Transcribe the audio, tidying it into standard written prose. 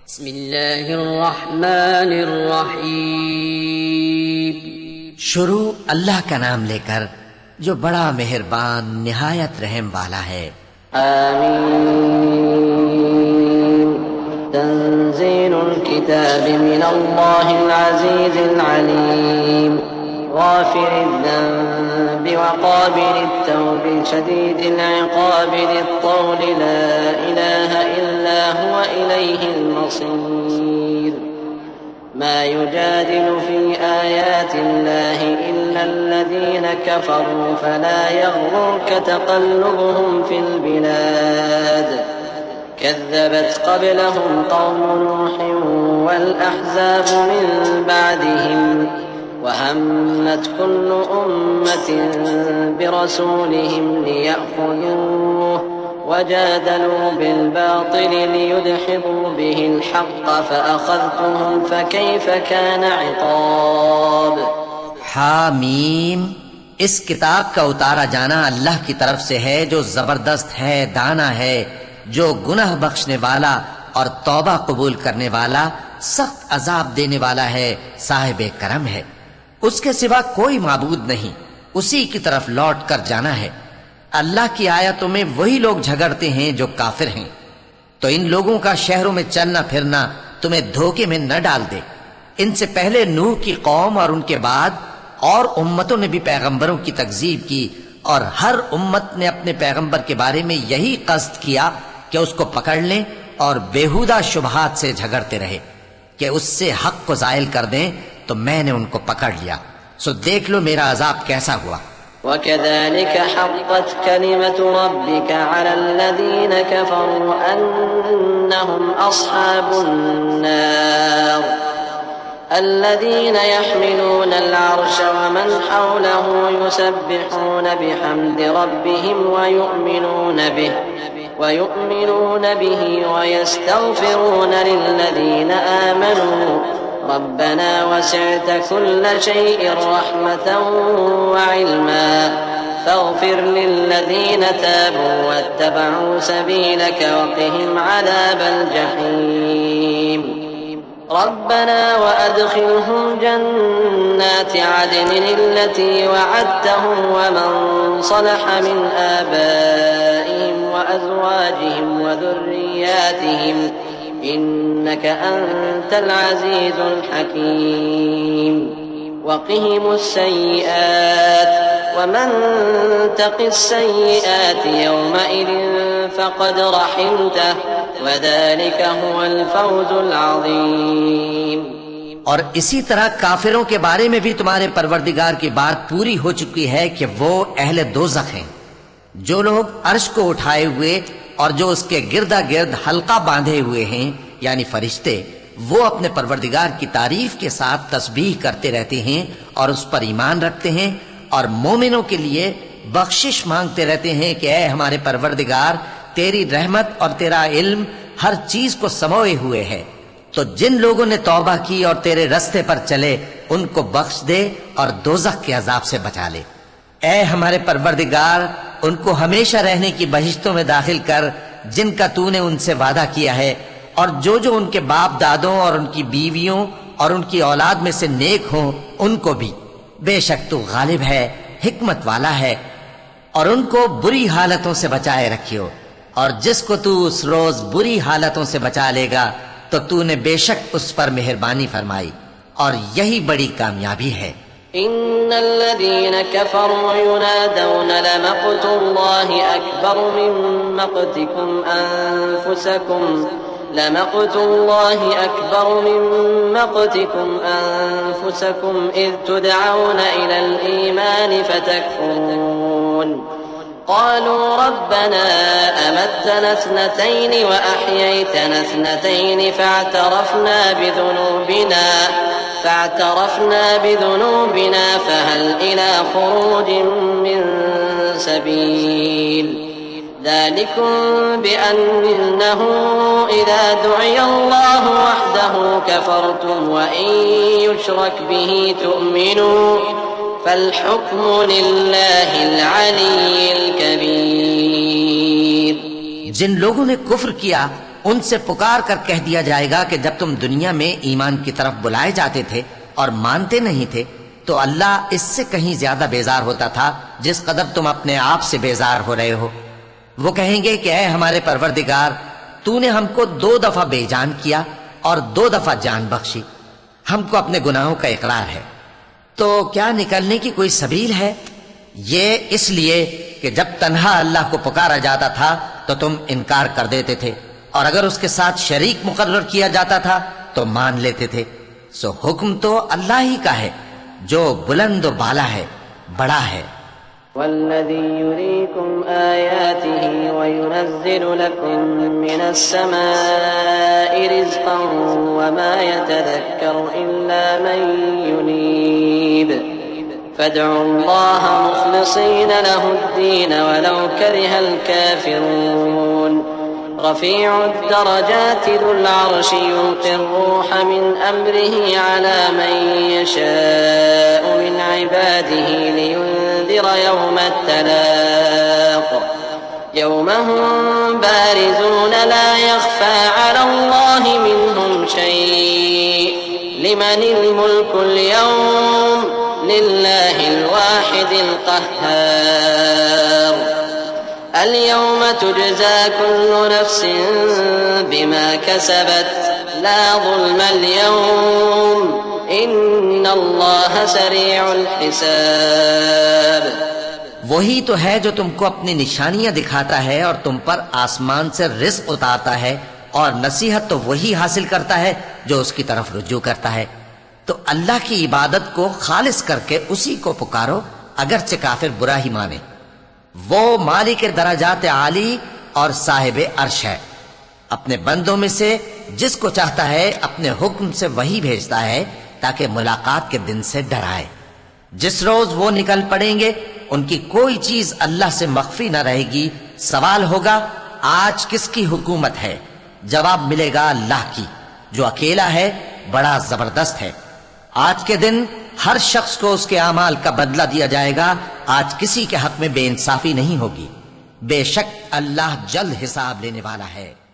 बिस्मिल्लाहिर्रहमानिर्रहीम। शुरू अल्लाह का नाम लेकर जो बड़ा मेहरबान निहायत रहम वाला है। आमीन। तंज़ीलुल किताबि मिनल्लाहिल अज़ीज़िल अलीम। गाफ़िरिद ज़ंबि व क़ाबिलित तौबि शदीदिल इक़ाबि लित्तौलि ला इलाहा इल्ला हुवा इलैहिल मसीर। मा युजादिलु फ़ी आयातिल्लाहि इल्लल्लज़ीन कफ़रू फला यग़्रुरक तक़ल्लुबुहुम फ़िल बिलाद। कज़्ज़बत क़ब्लहुम क़ौमु नूहिन वल अहज़ाबु मिन बअदिहिम वहम्मत कुल्लु उम्मतिन बिरसूलिहिम लियअख़ुज़ूह वजादलू बिलबातिल लियुदहिबू बिहिल हक़्क़ फ़अख़ज़्तुहुम फ़कैफ़ कान इक़ाब। हामीम। इस किताब का उतारा जाना अल्लाह की तरफ से है जो जबरदस्त है, दाना है, जो गुनाह बख्शने वाला और तौबा कबूल करने वाला, सख्त अजाब देने वाला है, साहिब करम है। उसके सिवा कोई माबूद नहीं, उसी की तरफ लौट कर जाना है। अल्लाह की आयतों में वही लोग झगड़ते हैं जो काफिर हैं। तो इन लोगों का शहरों में चलना फिरना तुम्हें धोखे में न डाल दे। इनसे पहले नूह की कौम और उनके बाद और उम्मतों ने भी पैगंबरों की तकजीब की, और हर उम्मत ने अपने पैगंबर के बारे में यही कस्द किया कि उसको पकड़ लें और बेहुदा शुबहात से झगड़ते रहे कि उससे हक को जायल कर दें। तो मैंने उनको पकड़ लिया, सो देख लो मेरा अजाब कैसा हुआ। वकज़ालिक हक़्क़त कलिमतु रब्बिक अलल्लज़ीन कफ़रू अन्नहुम अस्हाबुन नार الذين يحملون العرش ومن حوله يسبحون بحمد ربهم ويؤمنون به ويستغفرون للذين آمنوا ربنا وسعت كل شيء رحمة وعلما فاغفر للذين تابوا واتبعوا سبيلك وقهم عذاب الجحيم ربنا وأدخلهم جنات عدن التي وعدتهم ومن صلح من آبائهم وأزواجهم وذرياتهم إنك أنت العزيز الحكيم وقهم السيئات ومن تق السيئات يومئذ فقد رحمته वज़ालिक हुवल फ़ौज़ुल अज़ीम। और इसी तरह काफिरों के बारे में भी तुम्हारे परवरदिगार की बात पूरी हो चुकी है कि वो अहले दोज़ख हैं। जो लोग अर्श को उठाए हुए और जो उसके गिरदा गिर्द हल्का बांधे हुए हैं, यानी फरिश्ते, वो अपने परवरदिगार की तारीफ के साथ तस्बीह करते रहते हैं और उस पर ईमान रखते हैं, और मोमिनों के लिए बख्शिश मांगते रहते हैं कि ऐ हमारे परवरदिगार, तेरी रहमत और तेरा इल्म हर चीज को समोए हुए है। तो जिन लोगों ने तौबा की और तेरे रास्ते पर चले, उनको बख्श दे और दोज़ख के अजाब से बचा ले। ऐ हमारे परवरदिगार, उनको हमेशा रहने की बहिश्तों में दाखिल कर जिनका तूने उनसे वादा किया है, और जो जो उनके बाप दादों और उनकी बीवियों और उनकी औलाद में से नेक हों उनको भी। बेशक तू गालिब है, हिकमत वाला है। और उनको बुरी हालतों से बचाए रखियो, और जिसको तू उस रोज बुरी हालतों से बचा लेगा तो तूने बेशक उस पर मेहरबानी फरमाई, और यही बड़ी कामयाबी है। इन्नल्लज़ीन कफ़रू युनादौन लमक़्तुल्लाहि अकबर मिन मक़्तिकुम अनफुसकुम लमक़्तुल्लाहि अकबर मिन मक़्तिकुम अनफुसकुम इज़ तुदऔन इलल ईमान फतकफुरून قالوا ربنا أمتنا اثنتين وأحييتنا اثنتين فاعترفنا بذنوبنا فهل إلى خروج من سبيل ذلكم بأنه إذا دعي الله وحده كفرتم وإن يشرك به تؤمنوا فالحكم لله العلي الكبير। जिन लोगों ने कुफ्र किया उनसे पुकार कर कह दिया जाएगा कि जब तुम दुनिया में ईमान की तरफ बुलाए जाते थे और मानते नहीं थे तो अल्लाह इससे कहीं ज्यादा बेजार होता था जिस कदर तुम अपने आप से बेजार हो रहे हो। वो कहेंगे कि ऐ हमारे परवरदिगार, तूने हमको 2 दफा बेजान किया और 2 दफा जान बख्शी, हमको अपने गुनाहों का इकरार है, तो क्या निकलने की कोई सबील है? ये इसलिए कि जब तन्हा अल्लाह को पुकारा जाता था तो तुम इनकार कर देते थे, और अगर उसके साथ शरीक मुकर्रर किया जाता था तो मान लेते थे। सो हुक्म तो अल्लाह ही का है जो बुलंद व बाला है, बड़ा है। वल्लज़ी युरीकुम आयातिही व युनज़्ज़िलु लकुम मिनस्समाइ रिज़्क़न व मा यतज़क्करु इल्ला मन युनीब फदउल्लाह मुख़लिसीन लहुद्दीन वलौ करिहल काफ़िरून रफ़ीउद दरजाति ज़ुल अर्शि युल्क़िर रूह मिन अम्रिही अला मन यशाअु मिन इबादिही लियुन्ज़िर यौमत तलाक़ यौम हुम बारिज़ून ला यख़फ़ा अलल्लाहि मिनहुम शै'उन लिमनिल मुल्कुल यौम लिल्लाहिल वाहिदिल क़ह्हार اليوم تجزى كل نفس بما كسبت لا ظلم اليوم إن الله سريع الحساب। वही तो है जो तुमको अपनी निशानियां दिखाता है और तुम पर आसमान से रिज़्क़ उतारता है, और नसीहत तो वही हासिल करता है जो उसकी तरफ रुजू करता है। तो अल्लाह की इबादत को खालिस करके उसी को पुकारो, अगरचे काफिर बुरा ही माने। वो मालिक दराजात आली और साहिब अर्श है। अपने बंदों में से जिसको चाहता है अपने हुक्म से वही भेजता है ताकि मुलाकात के दिन से डराए। जिस रोज वो निकल पड़ेंगे उनकी कोई चीज अल्लाह से मख्फी न रहेगी। सवाल होगा, आज किसकी हुकूमत है? जवाब मिलेगा अल्लाह की, जो अकेला है, बड़ा जबरदस्त है। आज के दिन हर शख्स को उसके आमाल का बदला दिया जाएगा। आज किसी के हक में बेइंसाफी नहीं होगी। बेशक अल्लाह जल्द हिसाब लेने वाला है।